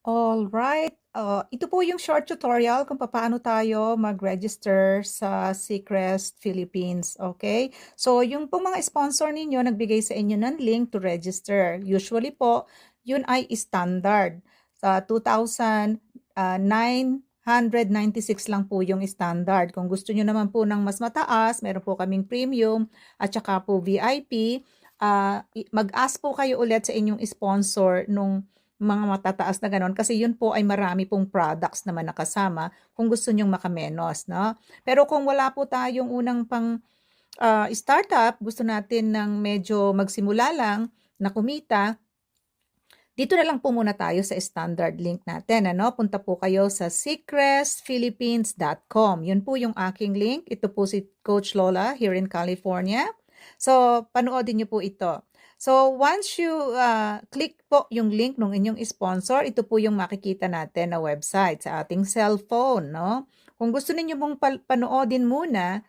Alright, ito po yung short tutorial kung paano tayo mag-register sa Seacrest Philippines, okay? So, yung pong mga sponsor ninyo nagbigay sa inyo ng link to register. Usually po, yun ay standard. Sa 2,996 lang po yung standard. Kung gusto nyo naman po ng mas mataas, meron po kaming premium at saka po VIP. Mag-ask po kayo ulit sa inyong sponsor nung mga matataas na gano'n kasi yun po ay marami pong products naman nakasama kung gusto nyong makamenos, no? Pero kung wala po tayong unang pang startup, gusto natin ng medyo magsimula lang na kumita, dito na lang po muna tayo sa standard link natin. Ano? Punta po kayo sa seacrestphilippines.com. Yun po yung aking link. Ito po si Coach Lola here in California. So, panoodin niyo po ito. So, once you click po yung link ng inyong sponsor, ito po yung makikita natin na website sa ating cellphone. No? Kung gusto niyo mong panoodin muna,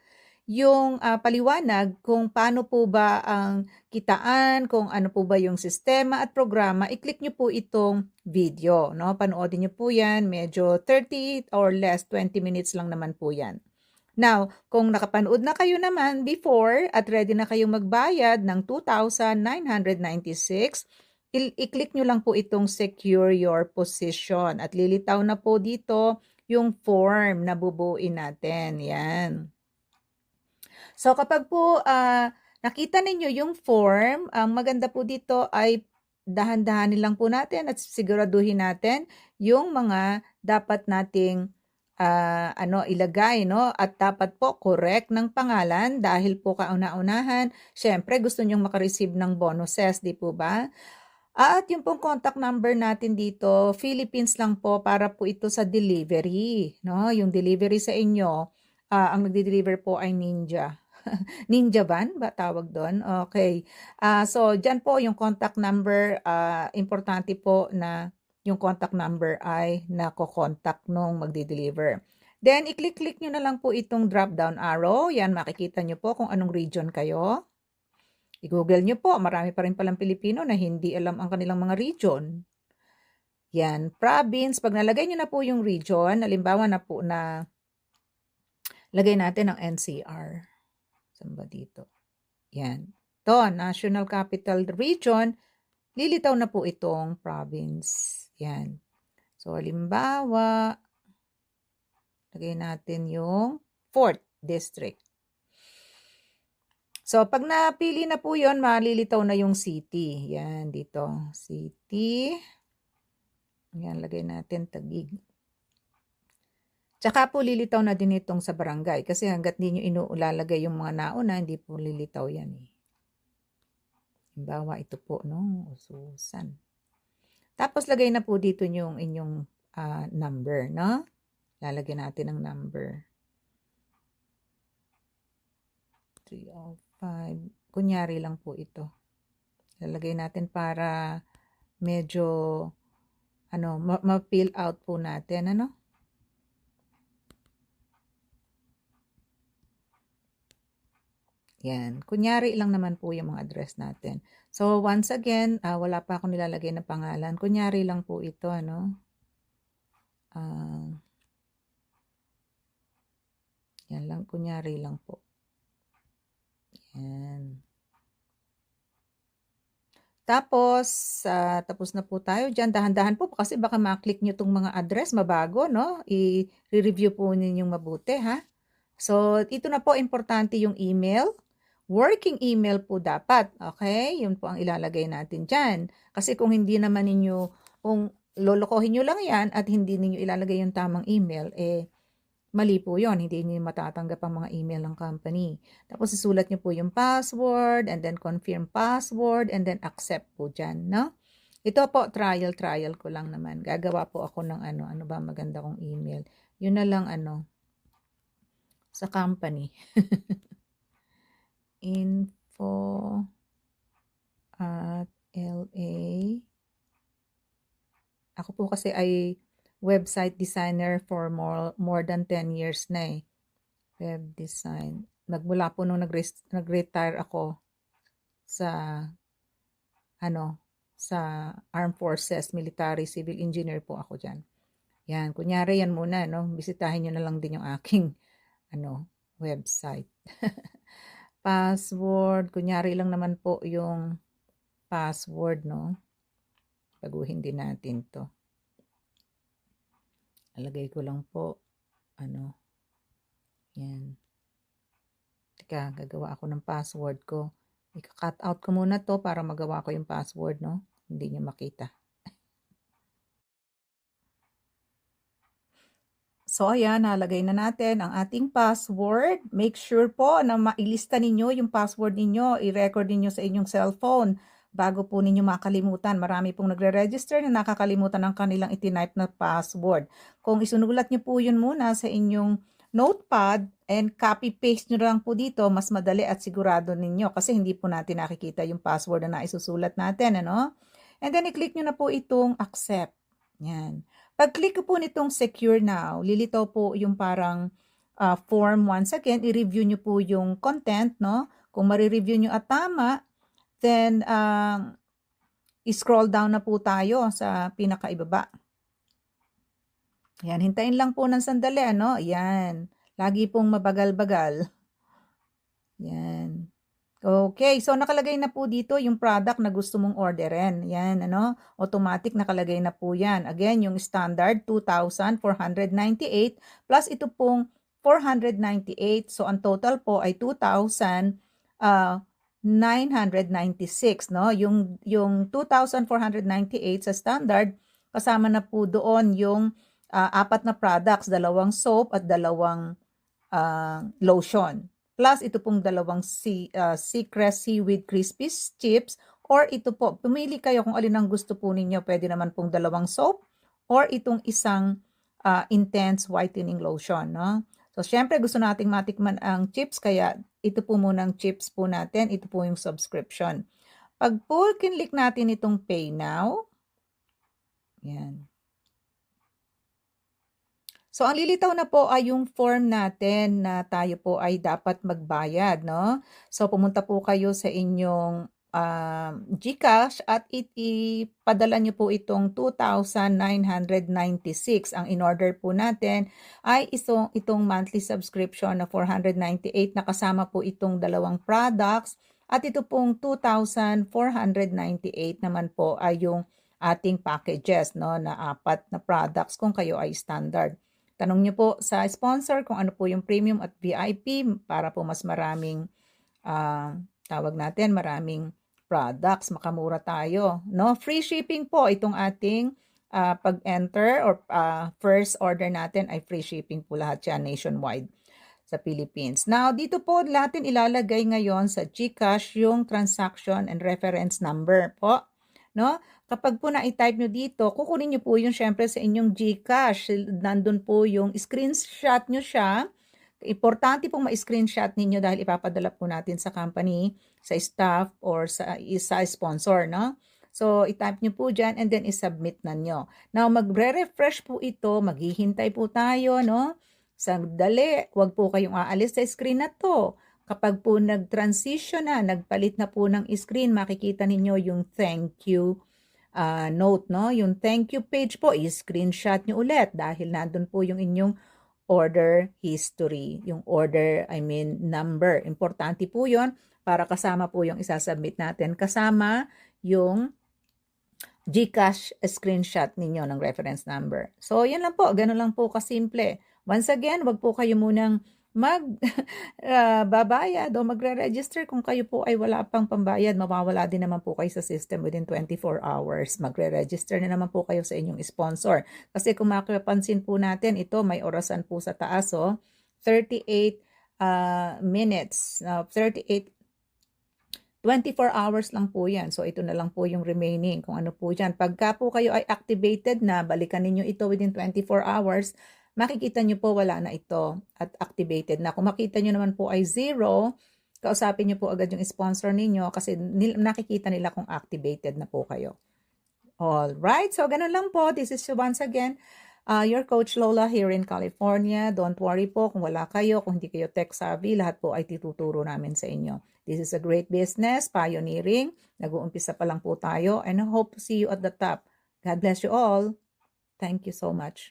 yung paliwanag kung paano po ba ang kitaan, kung ano po ba yung sistema at programa, i-click nyo po itong video. No? Panoodin nyo po yan, medyo 30 or less, 20 minutes lang naman po yan. Now, kung nakapanood na kayo naman before at ready na kayong magbayad ng 2,996, i-click nyo lang po itong secure your position at lilitaw na po dito yung form na bubuin natin. Yan. So kapag po nakita ninyo yung form, ang maganda po dito ay dahan-dahanin lang po natin at siguraduhin natin yung mga dapat nating ilagay, no? At dapat po correct ng pangalan dahil po kauna-unahan, syempre gusto nyong makareceive ng bonuses, di po ba? At yung pong contact number natin dito, Philippines lang po para po ito sa delivery, no? Yung delivery sa inyo, ang nagde-deliver po ay Ninja. Ninja van ba tawag doon? Okay. So, dyan po yung contact number. Importante po na yung contact number ay nako-contact nung magdi-deliver. Then, i-click-click nyo na lang po itong drop-down arrow. Yan, makikita nyo po kung anong region kayo. I-google nyo po. Marami pa rin palang Pilipino na hindi alam ang kanilang mga region. Yan, province. Pag nalagay nyo na po yung region, halimbawa na po na lagay natin ang NCR. Saan ba dito? Yan. Ito, National Capital Region, lilitaw na po itong province. Yan. So, halimbawa, lagay natin yung 4th District. So, pag napili na po yon, malilitaw na yung city. Yan, dito. City. Yan, lagay natin Taguig. Tsaka po lilitaw na din itong sa barangay. Kasi hanggat hindi nyo inuulalagay yung mga nauna, hindi po lilitaw yan eh. Halimbawa, ito po, no? Ususan. Tapos, lagay na po dito yung inyong number, no? Lalagyan natin ng number. 305. Kunyari lang po ito. Lalagay natin para medyo, ma-fill out po natin, ano? Yan. Kunyari lang naman po yung mga address natin. So, once again, wala pa akong nilalagay na pangalan. Kunyari lang po ito, ano? Yan lang. Kunyari lang po. Yan. Tapos, tapos na po tayo dyan. Dahan-dahan po kasi baka maklik nyo itong mga address. Mabago, no? I-review po ninyong mabuti, ha? So, ito na po, importante yung email. Working email po dapat, okay? Yun po ang ilalagay natin dyan. Kasi kung hindi naman ninyo, kung lolokohin nyo lang yan at hindi ninyo ilalagay yung tamang email, mali po yun. Hindi nyo matatanggap ang mga email ng company. Tapos isulat nyo po yung password and then confirm password and then accept po dyan, no? Ito po, trial ko lang naman. Gagawa po ako ng ano ba maganda kong email. Yun na lang sa company. Info at LA. Ako po kasi ay website designer for more than 10 years na eh. Web design. Nagmula po nung nag-retire ako sa sa Armed Forces, Military, Civil Engineer po ako dyan. Yan, kunyari yan muna, no? Bisitahin nyo na lang din yung aking, website. Password, kunyari lang naman po yung password, no? Baguhin din natin to. Alagay ko lang po, yan. Teka, gagawa ako ng password ko. I-cut out ko muna to para magawa ko yung password, no? Hindi nyo makita. So, ayan, nalagay na natin ang ating password. Make sure po na mailista ninyo yung password ninyo, i-record ninyo sa inyong cellphone bago po ninyo makalimutan. Marami pong nagre-register na nakakalimutan ang kanilang itinype na password. Kung isunulat nyo po yun muna sa inyong notepad and copy-paste nyo lang po dito, mas madali at sigurado ninyo kasi hindi po natin nakikita yung password na naisusulat natin, ano? And then, i-click nyo na po itong accept. Yan. Pag-click ko po nitong secure now, lilitaw po yung parang form once again. I-review nyo po yung content, no? Kung marireview nyo at tama, then i-scroll down na po tayo sa pinakaibaba. Yan, hintayin lang po ng sandali, ano? Yan. Lagi pong mabagal-bagal. Yan. Okay, so nakalagay na po dito yung product na gusto mong orderin. Yan, automatic nakalagay na po yan. Again, yung standard, 2,498 plus ito pong 498. So, ang total po ay 2,996, no? Yung 2,498 sa standard, kasama na po doon yung 4 na products, 2 soap at 2 lotion. Plus, ito pong 2 Secret Seaweed Crispy Chips. Or ito po, pumili kayo kung alin ang gusto po ninyo. Pwede naman pong 2 soap or itong isang Intense Whitening Lotion. No? So, syempre gusto nating matikman ang chips. Kaya ito po munang chips po natin. Ito po yung subscription. Pag po kinlik natin itong Pay Now. Yan. So, ang lilitaw na po ay yung form natin na tayo po ay dapat magbayad, no? So, pumunta po kayo sa inyong GCash at ipadala nyo po itong 2,996. Ang in-order po natin ay itong monthly subscription na 498 na kasama po itong 2 products at ito pong 2,498 naman po ay yung ating packages, no, na 4 na products kung kayo ay standard. Tanong niyo po sa sponsor kung ano po yung premium at VIP para po mas maraming maraming products, makamura tayo, no? Free shipping po itong ating pag-enter or first order natin ay free shipping po lahat yan nationwide sa Philippines. Now, dito po natin ilalagay ngayon sa GCash yung transaction and reference number po, no? Kapag po na-type nyo dito, kukunin nyo po yun syempre sa inyong GCash. Nandun po yung screenshot nyo siya. Importante pong ma-screenshot ninyo dahil ipapadala po natin sa company, sa staff, or sa sponsor, no? So, i-type nyo po dyan and then i-submit na nyo. Now, magre-refresh po ito. Maghihintay po tayo, no? Sandali, huwag po kayong aalis sa screen na to. Kapag po nag-transition na, nagpalit na po ng screen, makikita ninyo yung thank you note, no? Yung thank you page po, i-screenshot nyo ulit dahil nandun po yung inyong order history. Yung number. Importante po yun para kasama po yung isasubmit natin. Kasama yung GCash screenshot ninyo ng reference number. So, yan lang po. Ganun lang po kasimple. Once again, wag po kayo munang babayad o magre-register kung kayo po ay wala pang pambayad. Mawawala din naman po kayo sa system within 24 hours. Magre-register na naman po kayo sa inyong sponsor. Kasi kung mapapansin po natin, ito may orasan po sa taas. 38 minutes. 24 hours lang po yan. So, ito na lang po yung remaining kung ano po dyan. Pagka po kayo ay activated na, balikan ninyo ito within 24 hours, makikita nyo po wala na ito at activated na. Kung makita nyo naman po ay 0, kausapin nyo po agad yung sponsor ninyo kasi nakikita nila kung activated na po kayo. Alright, so ganun lang po. This is once again your Coach Lola here in California. Don't worry po kung wala kayo, kung hindi kayo tech savvy, lahat po ay tuturo namin sa inyo. This is a great business, pioneering. Nag-uumpisa pa lang po tayo and I hope to see you at the top. God bless you all. Thank you so much.